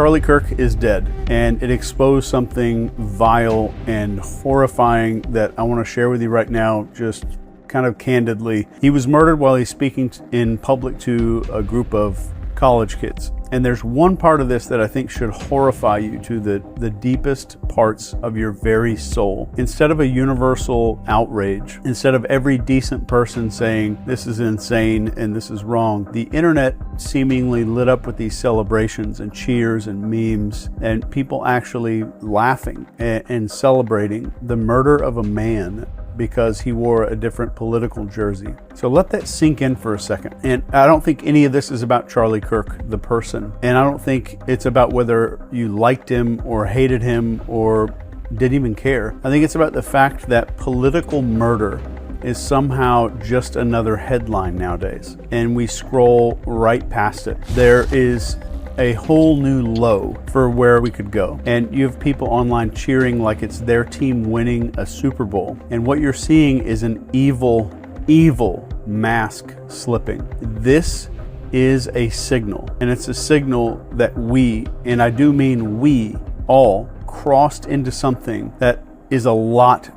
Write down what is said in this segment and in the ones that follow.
Charlie Kirk is dead, and it exposed something vile and horrifying that I want to share with you right now, just kind of candidly. He was murdered while he's speaking in public to a group of college kids. And there's one part of this that I think should horrify you to the deepest parts of your very soul. Instead of a universal outrage, instead of every decent person saying this is insane and this is wrong, the internet seemingly lit up with these celebrations and cheers and memes and people actually laughing and celebrating the murder of a man because he wore a different political jersey. So let that sink in for a second. And I don't think any of this is about Charlie Kirk, the person. And I don't think it's about whether you liked him or hated him or didn't even care. I think it's about the fact that political murder is somehow just another headline nowadays. And we scroll right past it. There is a whole new low for where we could go. And you have people online cheering like it's their team winning a Super Bowl. And what you're seeing is an evil mask slipping. This is a signal, and it's a signal that we, and I do mean we all, crossed into something that is a lot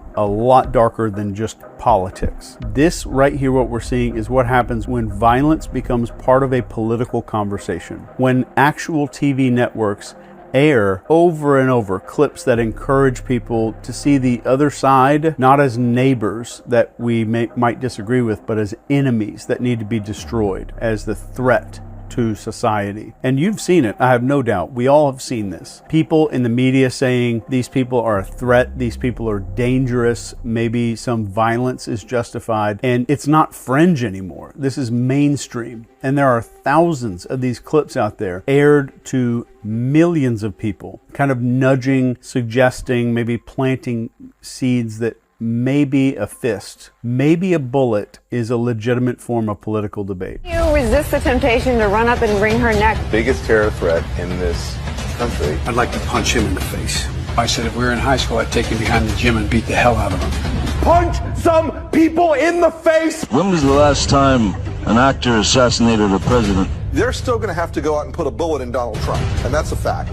darker than just politics. This right here, what we're seeing, is what happens when violence becomes part of a political conversation. When actual TV networks air over and over clips that encourage people to see the other side not as neighbors that we might disagree with, but as enemies that need to be destroyed, as the threat to society. And you've seen it, I have no doubt. We all have seen this. People in the media saying these people are a threat, these people are dangerous, maybe some violence is justified, and it's not fringe anymore. This is mainstream. And there are thousands of these clips out there aired to millions of people, kind of nudging, suggesting, maybe planting seeds that maybe a fist, maybe a bullet is a legitimate form of political debate. You resist the temptation to run up and wring her neck. Biggest terror threat in this country. I'd like to punch him in the face. I said if we were in high school, I'd take him behind the gym and beat the hell out of him. Punch some people in the face! When was the last time an actor assassinated a president? They're still going to have to go out and put a bullet in Donald Trump, and that's a fact.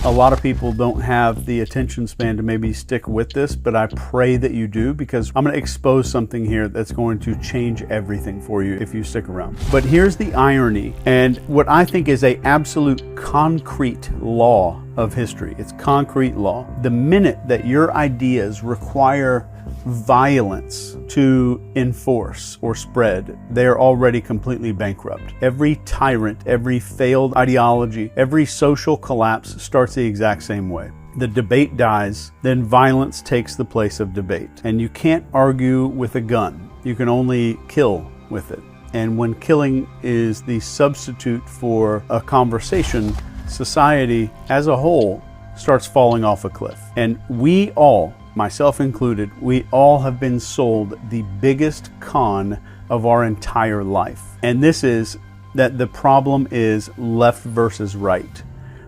A lot of people don't have the attention span to maybe stick with this, but I pray that you do, because I'm going to expose something here that's going to change everything for you if you stick around. But here's the irony, and what I think is a absolute concrete law of history. It's concrete law. The minute that your ideas require violence to enforce or spread, they are already completely bankrupt. Every tyrant, every failed ideology, every social collapse starts the exact same way. The debate dies, then violence takes the place of debate. And you can't argue with a gun. You can only kill with it. And when killing is the substitute for a conversation, society as a whole starts falling off a cliff. And we all, myself included, we all have been sold the biggest con of our entire life. And this is that the problem is left versus right,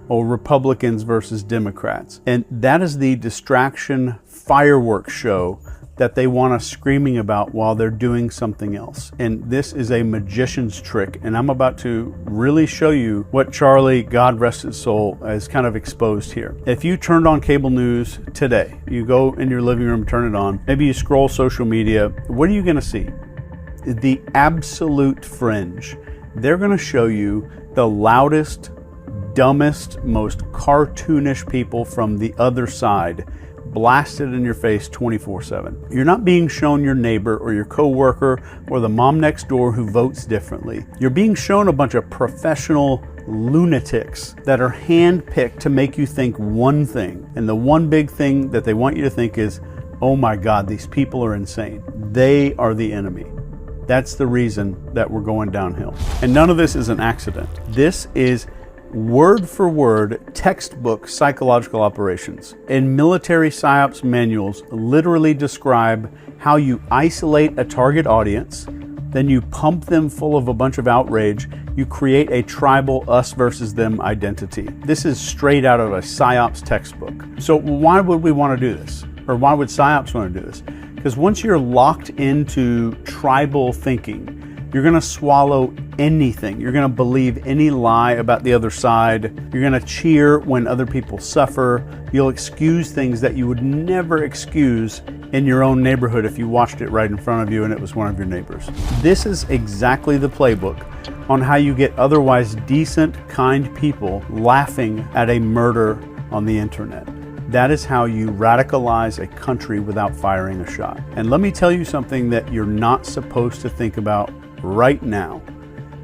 or Republicans versus Democrats. And that is the distraction fireworks show that they want us screaming about while they're doing something else. And this is a magician's trick, and I'm about to really show you what Charlie, God rest his soul, has kind of exposed here. If you turned on cable news today, you go in your living room, turn it on, maybe you scroll social media, what are you gonna see? The absolute fringe. They're gonna show you the loudest, dumbest, most cartoonish people from the other side blasted in your face 24/7. You're not being shown your neighbor or your coworker or the mom next door who votes differently. You're being shown a bunch of professional lunatics that are handpicked to make you think one thing. And the one big thing that they want you to think is, oh my God, these people are insane. They are the enemy. That's the reason that we're going downhill. And none of this is an accident. This is word for word textbook psychological operations. And military psyops manuals literally describe how you isolate a target audience, then you pump them full of a bunch of outrage, you create a tribal us versus them identity. This is straight out of a psyops textbook. So why would we want to do this? Or why would psyops want to do this? Because once you're locked into tribal thinking, You're going to swallow anything. You're going to believe any lie about the other side. You're going to cheer when other people suffer. You'll excuse things that you would never excuse in your own neighborhood if you watched it right in front of you and it was one of your neighbors. This is exactly the playbook on how you get otherwise decent, kind people laughing at a murder on the internet. That is how you radicalize a country without firing a shot. And let me tell you something that you're not supposed to think about right now.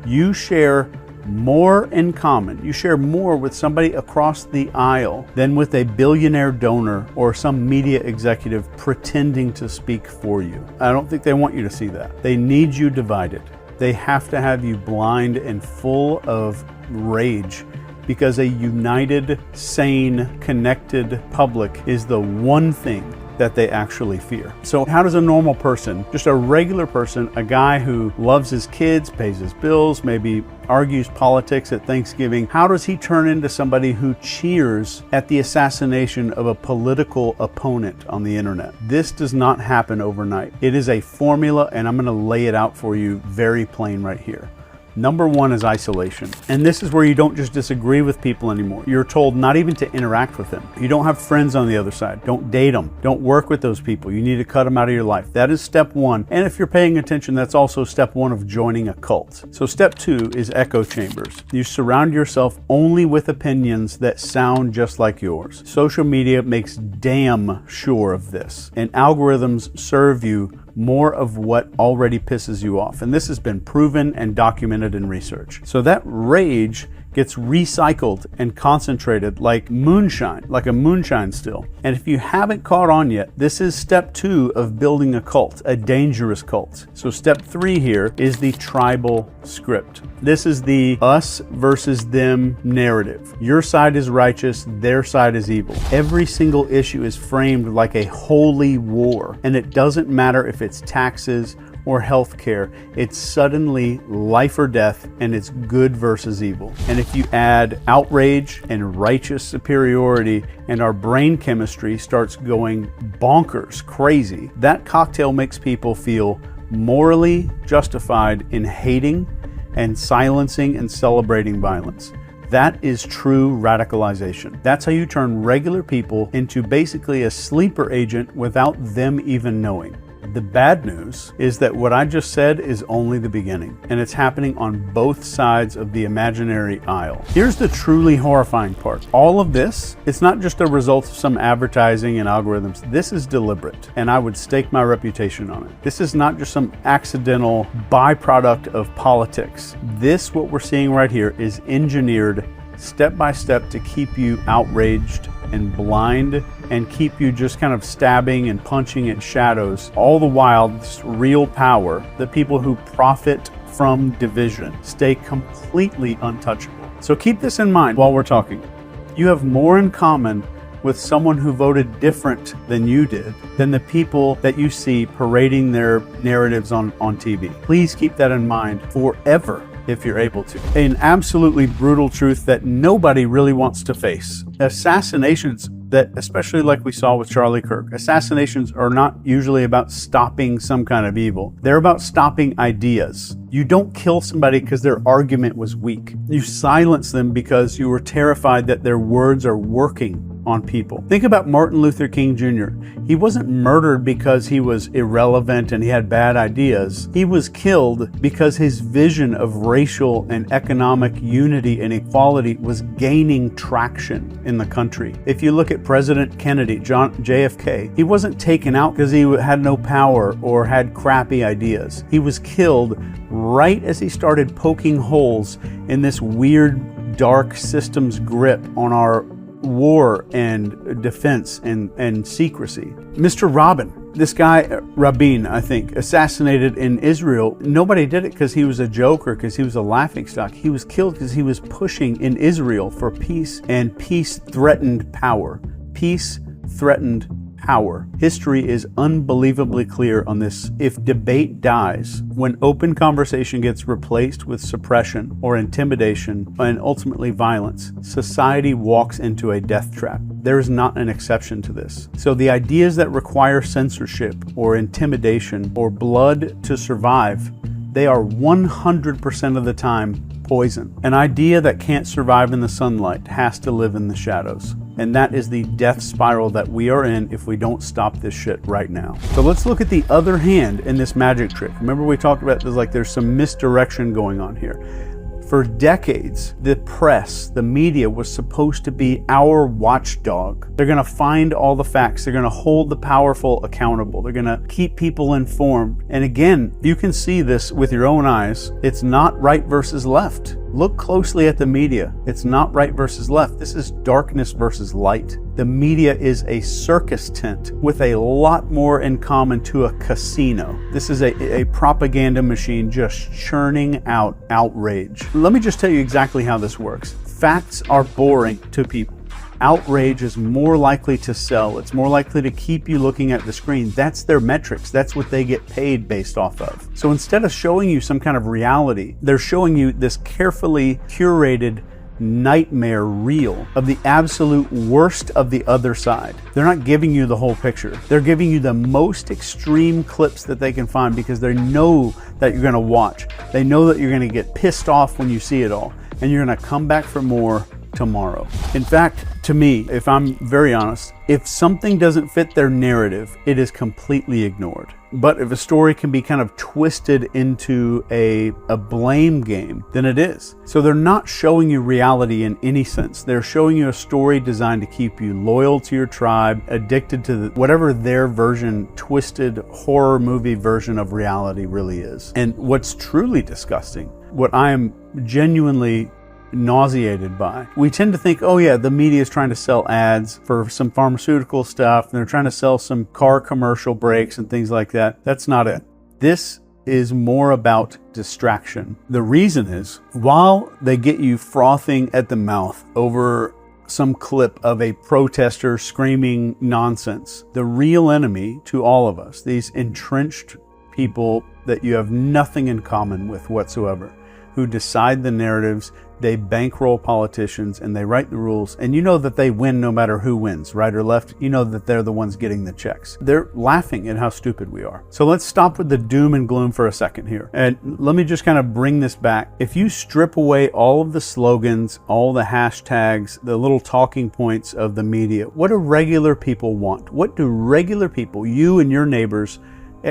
You share more in common. You share more with somebody across the aisle than with a billionaire donor or some media executive pretending to speak for you. I don't think they want you to see that. They need you divided. They have to have you blind and full of rage, because a united, sane, connected public is the one thing that they actually fear. So how does a normal person, just a regular person, a guy who loves his kids, pays his bills, maybe argues politics at Thanksgiving, how does he turn into somebody who cheers at the assassination of a political opponent on the internet? This does not happen overnight. It is a formula, and I'm going to lay it out for you very plain right here. Number one is isolation. And this is where you don't just disagree with people anymore. You're told not even to interact with them. You don't have friends on the other side. Don't date them. Don't work with those people. You need to cut them out of your life. That is step one. And if you're paying attention, that's also step one of joining a cult. So step two is echo chambers. You surround yourself only with opinions that sound just like yours. Social media makes damn sure of this. And algorithms serve you more of what already pisses you off. And this has been proven and documented in research. So that rage gets recycled and concentrated like moonshine, like a moonshine still. And if you haven't caught on yet, this is step two of building a cult, a dangerous cult. So step three here is the tribal script. This is the us versus them narrative. Your side is righteous, their side is evil. Every single issue is framed like a holy war, and it doesn't matter if it's taxes or healthcare. It's suddenly life or death, and it's good versus evil. And if you add outrage and righteous superiority, and our brain chemistry starts going bonkers, crazy, that cocktail makes people feel morally justified in hating and silencing and celebrating violence. That is true radicalization. That's how you turn regular people into basically a sleeper agent without them even knowing. The bad news is that what I just said is only the beginning, and it's happening on both sides of the imaginary aisle. Here's the truly horrifying part. All of this, it's not just a result of some advertising and algorithms. This is deliberate, and I would stake my reputation on it. This is not just some accidental byproduct of politics. This, what we're seeing right here, is engineered step by step to keep you outraged and blind and keep you just kind of stabbing and punching at shadows. All the while, this real power, the people who profit from division, stay completely untouchable. So keep this in mind while we're talking. You have more in common with someone who voted different than you did than the people that you see parading their narratives on TV. Please keep that in mind forever, if you're able to. An absolutely brutal truth that nobody really wants to face. Assassinations that, especially like we saw with Charlie Kirk, assassinations are not usually about stopping some kind of evil. They're about stopping ideas. You don't kill somebody because their argument was weak. You silence them because you were terrified that their words are working on people. Think about Martin Luther King Jr. He wasn't murdered because he was irrelevant and he had bad ideas. He was killed because his vision of racial and economic unity and equality was gaining traction in the country. If you look at President Kennedy, JFK, he wasn't taken out because he had no power or had crappy ideas. He was killed right as he started poking holes in this weird, dark system's grip on our war and defense and secrecy. Mr. Rabin, this guy, Rabin, I think, assassinated in Israel. Nobody did it because he was a joke or because he was a laughingstock. He was killed because he was pushing in Israel for peace, and peace threatened power. Peace threatened power. History is unbelievably clear on this. If debate dies, when open conversation gets replaced with suppression or intimidation and ultimately violence, society walks into a death trap. There is not an exception to this. So the ideas that require censorship or intimidation or blood to survive, They are 100% of the time poison. An idea that can't survive in the sunlight has to live in the shadows. And that is the death spiral that we are in if we don't stop this shit right now. So let's look at the other hand in this magic trick. Remember we talked about there's some misdirection going on here. For decades, the press, the media was supposed to be our watchdog. They're gonna find all the facts. They're gonna hold the powerful accountable. They're gonna keep people informed. And again, you can see this with your own eyes. It's not right versus left. Look closely at the media. It's not right versus left. This is darkness versus light. The media is a circus tent with a lot more in common to a casino. This is a propaganda machine just churning out outrage. Let me just tell you exactly how this works. Facts are boring to people. Outrage is more likely to sell. It's more likely to keep you looking at the screen. That's their metrics. That's what they get paid based off of. So instead of showing you some kind of reality, they're showing you this carefully curated nightmare reel of the absolute worst of the other side. They're not giving you the whole picture. They're giving you the most extreme clips that they can find because they know that you're going to watch. They know that you're going to get pissed off when you see it all, and you're going to come back for more tomorrow. In fact, to me, if I'm very honest, if something doesn't fit their narrative, it is completely ignored. But if a story can be kind of twisted into a blame game, then it is. So they're not showing you reality in any sense. They're showing you a story designed to keep you loyal to your tribe, addicted to whatever their version, twisted horror movie version of reality really is. And what's truly disgusting, what I am genuinely nauseated by. We tend to think, oh yeah, the media is trying to sell ads for some pharmaceutical stuff, and they're trying to sell some car commercial breaks and things like that. That's not it. This is more about distraction. The reason is, while they get you frothing at the mouth over some clip of a protester screaming nonsense, the real enemy to all of us, these entrenched people that you have nothing in common with whatsoever, who decide the narratives, they bankroll politicians, and they write the rules, and you know that they win no matter who wins, right or left. You know that they're the ones getting the checks. They're laughing at how stupid we are. So let's stop with the doom and gloom for a second here. And let me just kind of bring this back. If you strip away all of the slogans, all the hashtags, the little talking points of the media, what do regular people want? What do regular people, you and your neighbors,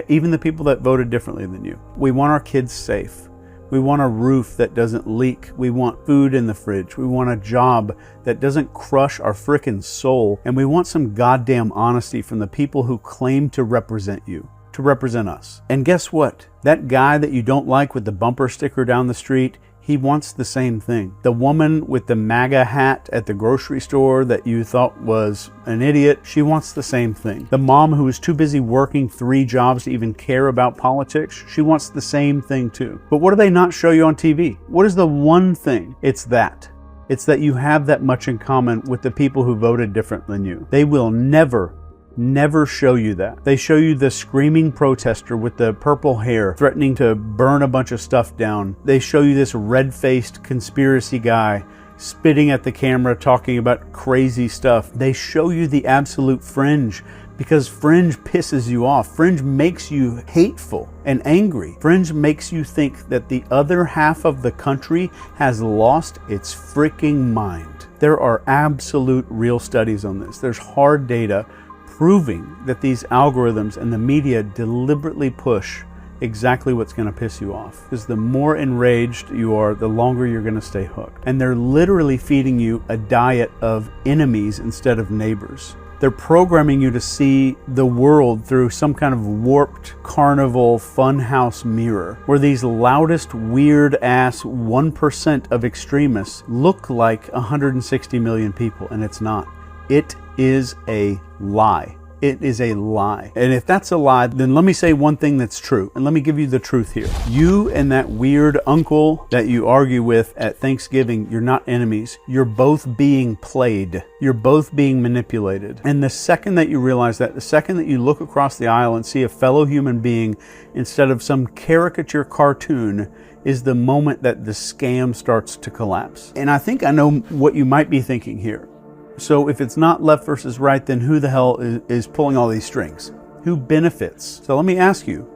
even the people that voted differently than you? We want our kids safe. We want a roof that doesn't leak. We want food in the fridge. We want a job that doesn't crush our frickin' soul. And we want some goddamn honesty from the people who claim to represent you, to represent us. And guess what? That guy that you don't like with the bumper sticker down the street, he wants the same thing. The woman with the MAGA hat at the grocery store that you thought was an idiot, she wants the same thing. The mom who is too busy working 3 jobs to even care about politics, she wants the same thing too. But what do they not show you on TV? What is the one thing? It's that you have that much in common with the people who voted different than you. They will never show you that. They show you the screaming protester with the purple hair threatening to burn a bunch of stuff down. They show you this red-faced conspiracy guy spitting at the camera talking about crazy stuff. They show you the absolute fringe because fringe pisses you off. Fringe makes you hateful and angry. Fringe makes you think that the other half of the country has lost its freaking mind. There are absolute real studies on this. There's hard data proving that these algorithms and the media deliberately push exactly what's going to piss you off. Because the more enraged you are, the longer you're going to stay hooked. And they're literally feeding you a diet of enemies instead of neighbors. They're programming you to see the world through some kind of warped carnival funhouse mirror, where these loudest, weird-ass 1% of extremists look like 160 million people, and it's not. It is a lie. It is a lie. And if that's a lie, then let me say one thing that's true. And let me give you the truth here. You and that weird uncle that you argue with at Thanksgiving, you're not enemies. You're both being played. You're both being manipulated. And the second that you realize that, the second that you look across the aisle and see a fellow human being instead of some caricature cartoon, is the moment that the scam starts to collapse. And I think I know what you might be thinking here. So if it's not left versus right, then who the hell is pulling all these strings? Who benefits? So let me ask you,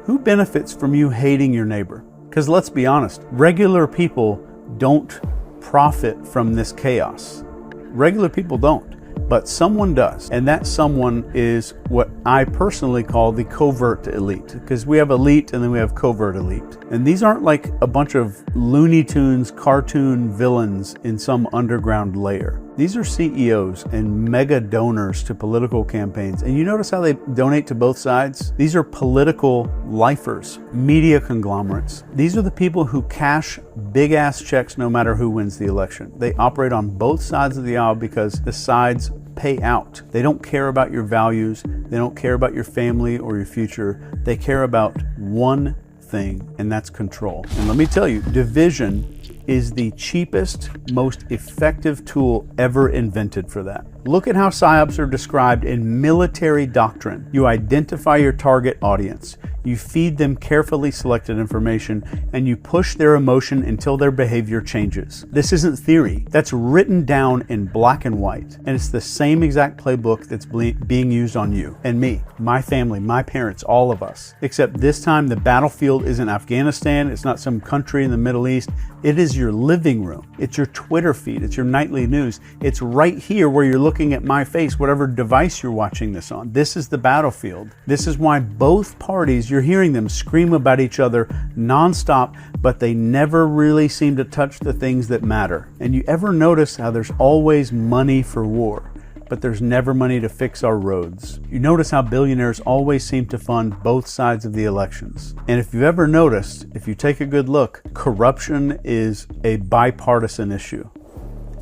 Who benefits from you hating your neighbor? Because let's be honest, regular people don't profit from this chaos. Regular people don't. But someone does, and that someone is what I personally call the covert elite, because we have elite and then we have covert elite. And these aren't like a bunch of Looney Tunes cartoon villains in some underground lair. These are CEOs and mega donors to political campaigns. And you notice how they donate to both sides? These are political lifers, media conglomerates. These are the people who cash big ass checks no matter who wins the election. They operate on both sides of the aisle because the sides pay out. They don't care about your values. They don't care about your family or your future. They care about one thing, and that's control. And let me tell you, division is the cheapest, most effective tool ever invented for that. Look at how psyops are described in military doctrine. You identify your target audience, you feed them carefully selected information, and you push their emotion until their behavior changes. This isn't theory. That's written down in black and white. And it's the same exact playbook that's being used on you and me, my family, my parents, all of us. Except this time the battlefield isn't Afghanistan, it's not some country in the Middle East. It is your living room. It's your Twitter feed. It's your nightly news. It's right here where you're looking at my face, whatever device you're watching this on. This is the battlefield. This is why both parties, you're hearing them scream about each other nonstop, but they never really seem to touch the things that matter. And you ever notice how there's always money for war, but there's never money to fix our roads? You notice how billionaires always seem to fund both sides of the elections. And if you've ever noticed, if you take a good look, corruption is a bipartisan issue.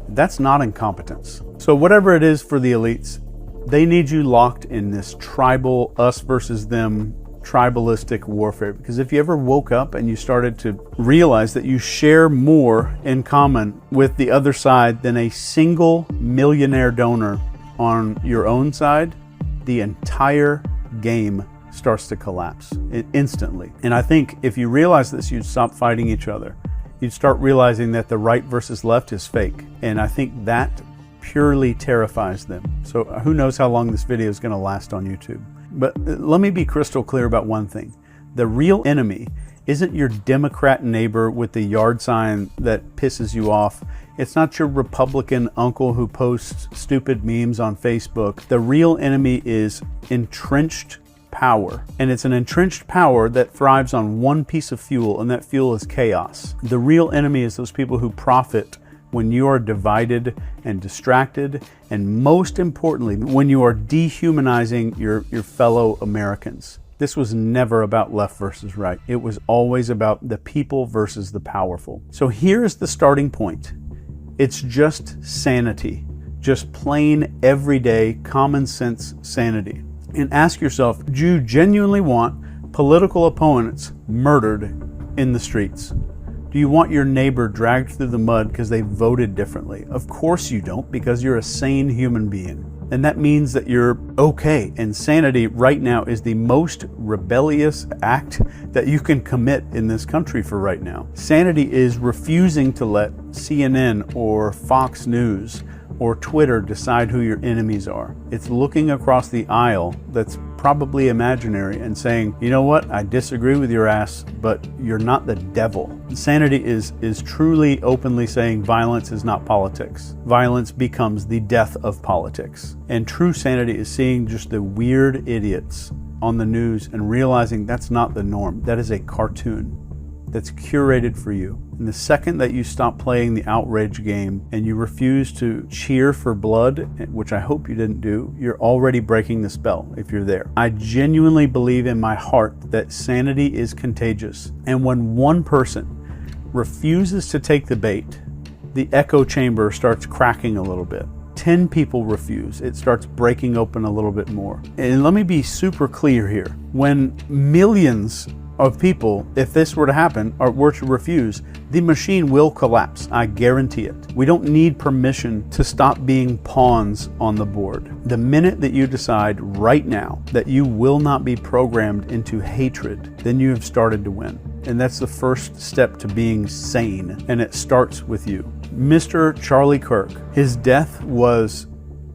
That's not incompetence. So whatever it is for the elites, they need you locked in this tribal, us versus them, tribalistic warfare. Because if you ever woke up and you started to realize that you share more in common with the other side than a single millionaire donor on your own side, the entire game starts to collapse instantly. And I think if you realize this, you'd stop fighting each other. You'd start realizing that the right versus left is fake. And I think that purely terrifies them. So who knows how long this video is going to last on YouTube. But let me be crystal clear about one thing. The real enemy isn't your Democrat neighbor with the yard sign that pisses you off. It's not your Republican uncle who posts stupid memes on Facebook. The real enemy is entrenched power. And it's an entrenched power that thrives on one piece of fuel, and that fuel is chaos. The real enemy is those people who profit when you are divided and distracted, and most importantly, when you are dehumanizing your fellow Americans. This was never about left versus right. It was always about the people versus the powerful. So here's the starting point. It's just sanity, just plain everyday common sense sanity. And ask yourself, do you genuinely want political opponents murdered in the streets? Do you want your neighbor dragged through the mud because they voted differently? Of course you don't, because you're a sane human being. And that means that you're okay. And sanity right now is the most rebellious act that you can commit in this country for right now. Sanity is refusing to let CNN or Fox News or Twitter decide who your enemies are. It's looking across the aisle that's probably imaginary and saying, you know what, I disagree with your ass, but you're not the devil. Sanity is truly openly saying violence is not politics. Violence becomes the death of politics. And true sanity is seeing just the weird idiots on the news and realizing that's not the norm. That is a cartoon that's curated for you. And the second that you stop playing the outrage game and you refuse to cheer for blood, which I hope you didn't do, you're already breaking the spell if you're there. I genuinely believe in my heart that sanity is contagious. And when one person refuses to take the bait, the echo chamber starts cracking a little bit. 10 people refuse, it starts breaking open a little bit more. And let me be super clear here. When millions of people, if this were to happen, or were to refuse, the machine will collapse. I guarantee it. We don't need permission to stop being pawns on the board. The minute that you decide right now that you will not be programmed into hatred, then you have started to win. And that's the first step to being sane. And it starts with you. Mr. Charlie Kirk, his death was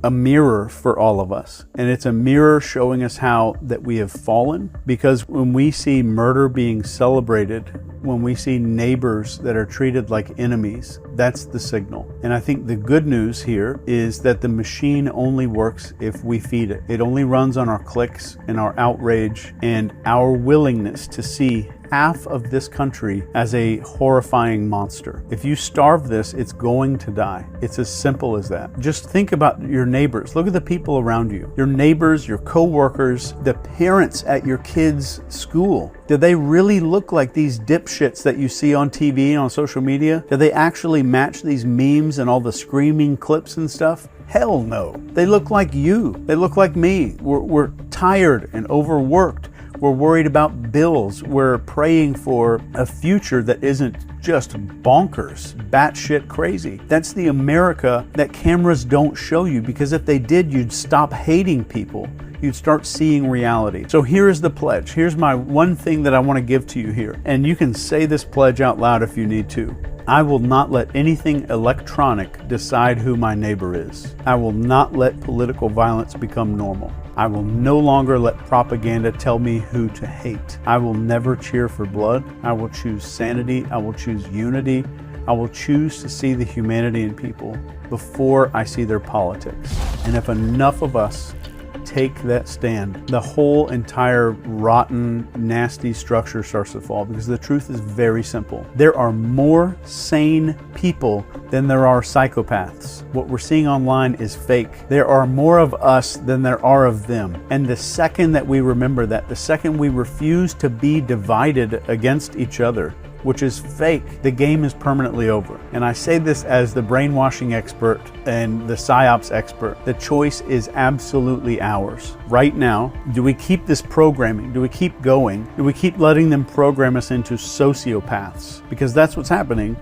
a mirror for all of us. And it's a mirror showing us how that we have fallen, because when we see murder being celebrated, when we see neighbors that are treated like enemies, that's the signal. And I think the good news here is that the machine only works if we feed it. It only runs on our clicks and our outrage and our willingness to see half of this country as a horrifying monster. If you starve this, it's going to die. It's as simple as that. Just think about your neighbors. Look at the people around you. Your neighbors, your co-workers, the parents at your kids' school. Do they really look like these dipshits that you see on TV and on social media? Do they actually match these memes and all the screaming clips and stuff? Hell no. They look like you. They look like me. We're tired and overworked. We're worried about bills. We're praying for a future that isn't just bonkers, batshit crazy. That's the America that cameras don't show you, because if they did, you'd stop hating people. You'd start seeing reality. So here is the pledge. Here's my one thing that I want to give to you here. And you can say this pledge out loud if you need to. I will not let anything electronic decide who my neighbor is. I will not let political violence become normal. I will no longer let propaganda tell me who to hate. I will never cheer for blood. I will choose sanity. I will choose unity. I will choose to see the humanity in people before I see their politics. And if enough of us take that stand, the whole entire rotten, nasty structure starts to fall, because the truth is very simple. There are more sane people than there are psychopaths. What we're seeing online is fake. There are more of us than there are of them. And the second that we remember that, the second we refuse to be divided against each other, which is fake, the game is permanently over. And I say this as the brainwashing expert and the psyops expert. The choice is absolutely ours. Right now, do we keep this programming? Do we keep going? Do we keep letting them program us into sociopaths? Because that's what's happening.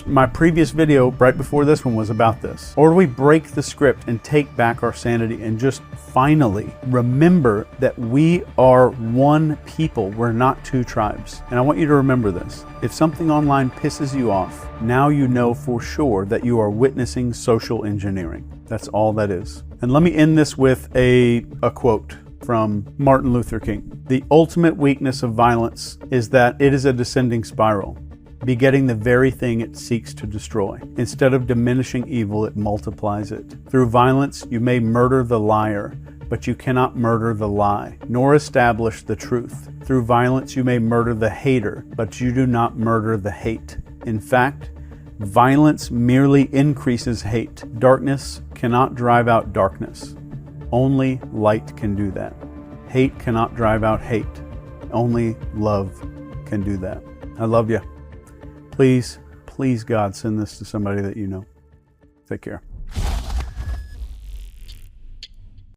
My previous video right before this one was about this. Or do we break the script and take back our sanity and just finally remember that we are one people? We're not two tribes. And I want you to remember this. If something online pisses you off, now you know for sure that you are witnessing social engineering. That's all that is. And let me end this with a quote from Martin Luther King. The ultimate weakness of violence is that it is a descending spiral, begetting the very thing it seeks to destroy. Instead of diminishing evil, it multiplies it. Through violence, you may murder the liar, but you cannot murder the lie, nor establish the truth. Through violence, you may murder the hater, but you do not murder the hate. In fact, violence merely increases hate. Darkness cannot drive out darkness. Only light can do that. Hate cannot drive out hate. Only love can do that. I love you. Please, God, send this to somebody that you know. Take care.